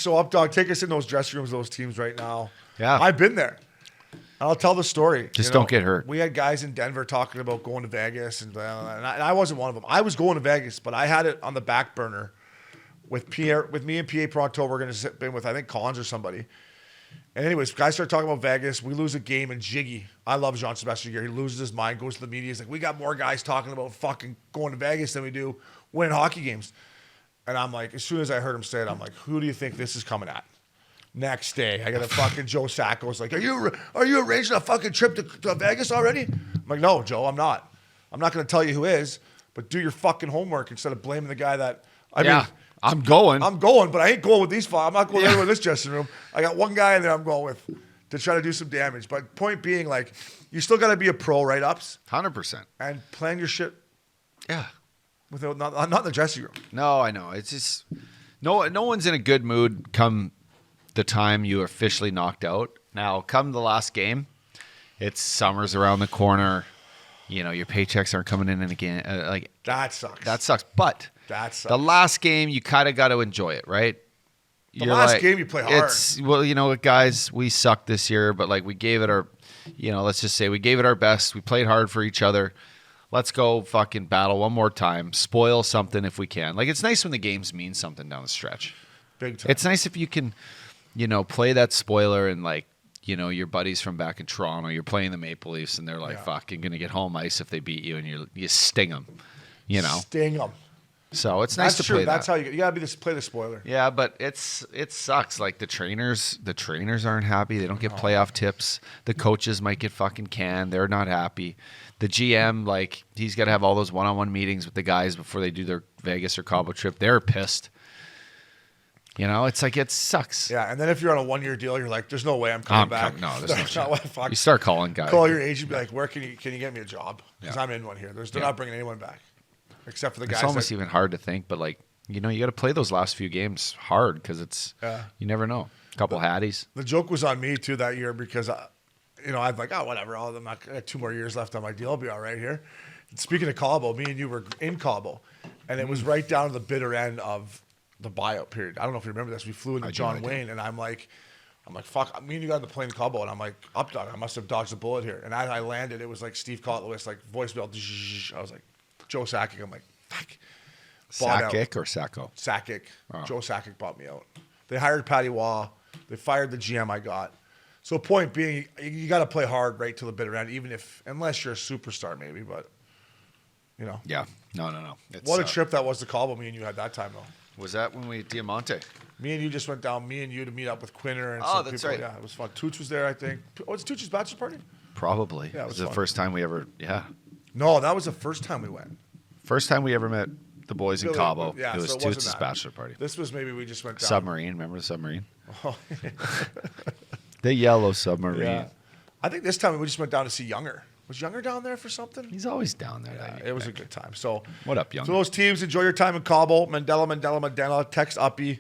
So, Updog, take us in those dressing rooms, those teams right now. Yeah. I've been there. I'll tell the story. Just don't get hurt. We had guys in Denver talking about going to Vegas, and I wasn't one of them. I was going to Vegas, but I had it on the back burner with me and PA Pronto. We're going to sit in with, I think, Collins or somebody. And anyways, guys start talking about Vegas. We lose a game, and Jiggy, I love Jean-Sébastien Giguere. He loses his mind, goes to the media. He's like, we got more guys talking about fucking going to Vegas than we do winning hockey games. And I'm like, as soon as I heard him say it, I'm like, who do you think this is coming at? Next day, I got a fucking Joe Sacco's like, are you arranging a fucking trip to Vegas already? I'm like, no, Joe, I'm not. I'm not going to tell you who is, but do your fucking homework instead of blaming the guy that, I mean, I'm going, but I ain't going with these five. I'm not going anywhere in this dressing room. I got one guy in there I'm going with to try to do some damage. But point being, like, you still got to be a pro, right, Ups? 100%. And plan your shit. Yeah. Without not in the dressing room. No, I know. It's just no one's in a good mood come the time you are officially knocked out. Now, come the last game, it's summer's around the corner. You know, your paychecks aren't coming in and again. Like that sucks. That sucks. But that sucks. The last game, you kind of got to enjoy it, right? The last game, you play hard. Well, you know what, guys, we sucked this year, but like we gave it our, let's just say we gave it our best. We played hard for each other. Let's go fucking battle one more time. Spoil something if we can. Like, it's nice when the games mean something down the stretch. Big time. It's nice if you can, play that spoiler and, like, your buddies from back in Toronto, you're playing the Maple Leafs and they're like, fuck, you're going to get home ice if they beat you, and you sting them, Sting them. So it's nice to play that. That's how you got to play the spoiler. Yeah, but it sucks. Like, the trainers aren't happy. They don't get playoff tips. The coaches might get fucking canned. They're not happy. The GM, like, he's got to have all those one-on-one meetings with the guys before they do their Vegas or Cabo trip. They're pissed. It's like, it sucks. Yeah, and then if you're on a 1-year deal, you're like, there's no way I'm coming back. No, there's no chance. You start calling guys. Call your agent, be like, where can you get me a job? Because I'm in one here. They're not bringing anyone back. Except for the guys. It's almost even hard to think, but, like, you got to play those last few games hard because you never know. A couple Hatties. The joke was on me, too, that year because, I'm like, whatever. I got 2 more years left on my deal. I'll be all right here. And speaking of Cabo, me and you were in Cabo, and it was right down to the bitter end of the buyout period. I don't know if you remember this. We flew into John Wayne, and I'm like, fuck. Me and you got on the plane in Cabo, and I'm like, Updog, I must have dodged a bullet here. And as I landed, it was like Steve Kotlowitz, like voicemail. I was like, Joe Sakic. I'm like, fuck. Sakic or Sacco? Sakic. Oh. Joe Sakic bought me out. They hired Patty Waugh. They fired the GM I got. So point being, you got to play hard right to the bitter end, unless you're a superstar maybe, but, Yeah. No. What a trip that was to Cabo me and you had that time, though. Was that when we Diamante? Me and you just went down, me and you to meet up with Quinner and some people. Right. Yeah, it was fun. Toots was there, I think. Was Toots' bachelor party? Probably. Yeah, it was the first time we ever, No, that was the first time we went. First time we ever met the boys in Cabo. Yeah, it was Toots' bachelor party. This was maybe we just went down. Submarine. Remember the submarine? Oh. The yellow submarine. Yeah. I think this time we just went down to see Younger. Was Younger down there for something? He's always down there. Yeah, it was a good time. So what up, Younger? So those teams, enjoy your time in Cabo. Mandela. Text Uppy.